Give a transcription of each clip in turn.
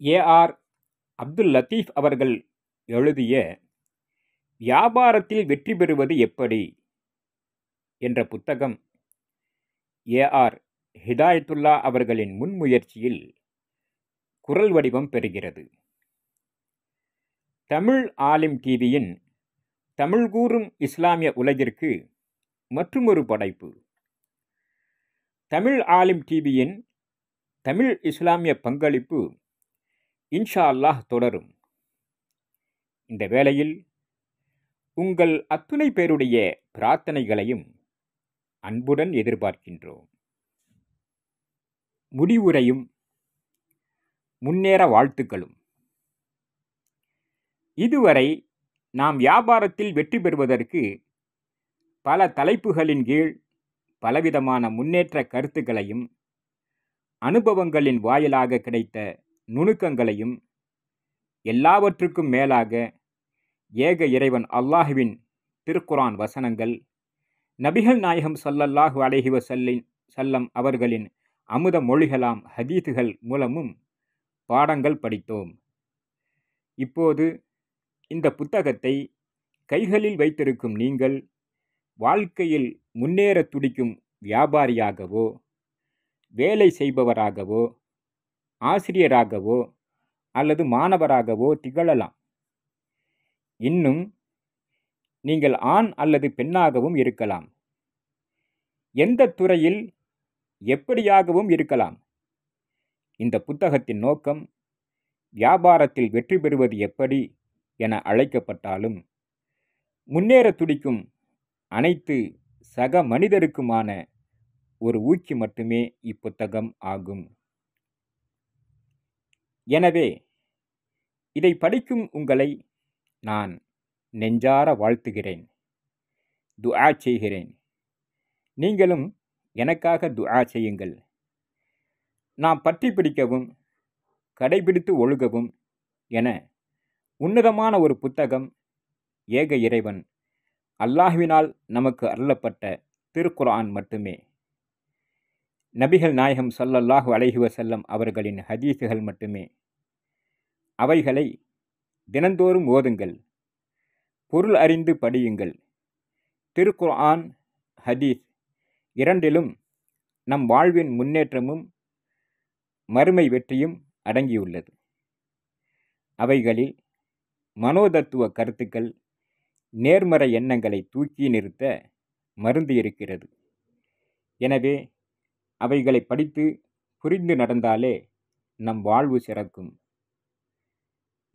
A.R.. Abdul Latif அவர்கள் எழுதிய வியாபாரத்தில் வெற்றி பெறுவது எப்படி என்ற புத்தகம் ஏ.ஆர். ஹிதாயத்துல்லா அவர்களின் முன்முயற்சியில் குரல் வடிவம் பெறுகிறது. தமிழ் ஆலிம் டிவியின் தமிழ் கூறும் இஸ்லாமிய உலகிற்கு மற்றுமொரு படைப்பு. தமிழ் ஆலிம் டிவியின் தமிழ் இஸ்லாமிய பங்களிப்பு இன்ஷா அல்லாஹ் தொடரும். இந்த வேளையில் உங்கள் அத்துணை பேருடைய பிரார்த்தனைகளையும் அன்புடன் எதிர்பார்க்கின்றோம். முடிவுரையும் முன்னேற வாழ்த்துக்களும். இதுவரை நாம் வியாபாரத்தில் வெற்றி பெறுவதற்கு பல தலைப்புகளின் கீழ் பலவிதமான முன்னேற்ற கருத்துக்களையும் அனுபவங்களின் வாயிலாக கிடைத்த நுணுக்கங்களையும் எல்லாவற்றுக்கும் மேலாக ஏக இறைவன் அல்லாஹுவின் திருக்குரான் வசனங்கள், நபிகள் நாயகம் ஸல்லல்லாஹு அலைஹி வஸல்லம் அவர்களின் அமுத மொழிகளாம் ஹதீதுகள் மூலமும் பாடங்கள் படித்தோம். இப்போது இந்த புத்தகத்தை கைகளில் வைத்திருக்கும் நீங்கள் வாழ்க்கையில் முன்னேற துடிக்கும் வியாபாரியாகவோ, வேலை செய்பவராகவோ, ஆசிரியராகவோ அல்லது மாணவராகவோ திகழலாம். இன்னும் நீங்கள் ஆண் அல்லது பெண்ணாகவும் இருக்கலாம். எந்த துறையில் எப்படியாகவும் இருக்கலாம். இந்த புத்தகத்தின் நோக்கம் வியாபாரத்தில் வெற்றி பெறுவது எப்படி என அழைக்கப்பட்டாலும் முன்னேற துடிக்கும் அனைத்து சக மனிதருக்குமான ஒரு ஊக்கி மட்டுமே இப்புத்தகம் ஆகும். எனவே இதை படிக்கும் உங்களை நான் நெஞ்சார வாழ்த்துகிறேன், துஆ செய்கிறேன். நீங்களும் எனக்காக துஆ செய்யுங்கள். நாம் பற்றி பிடிக்கவும் கடைபிடித்து ஒழுகவும் என உன்னதமான ஒரு புத்தகம் ஏக இறைவன் அல்லாஹ்வினால் நமக்கு அருளப்பட்ட திருக்குர்ஆன் மட்டுமே. நபிகள் நாயகம் ஸல்லல்லாஹு அலைஹி வஸல்லம் அவர்களின் ஹதீஸுகள் மட்டுமே. அவைகளை தினந்தோறும் ஓதுங்கள், பொருள் அறிந்து படியுங்கள். திருக்குர்ஆன், ஹதீஸ் இரண்டிலும் நம் வாழ்வின் முன்னேற்றமும் மறுமை வெற்றியும் அடங்கியுள்ளது. அவைகளில் மனோதத்துவ கருத்துக்கள், நேர்மறை எண்ணங்களை தூக்கி நிறுத்த மருந்து இருக்கிறது. எனவே அவைகளை படித்து புரிந்து நடந்தாலே நம் வாழ்வு சிறக்கும்.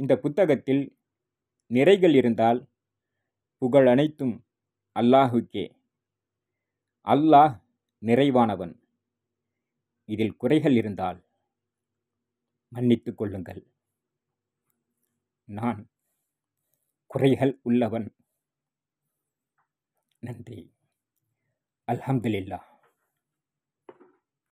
இந்த புத்தகத்தில் நிறைகள் இருந்தால் புகழ் அனைத்தும் அல்லாஹுக்கே. அல்லாஹ் நிறைவானவன். இதில் குறைகள் இருந்தால் மன்னித்துக் கொள்ளுங்கள். நான் குறைகள் உள்ளவன். நன்றி. அல்ஹம்துலில்லாஹ்.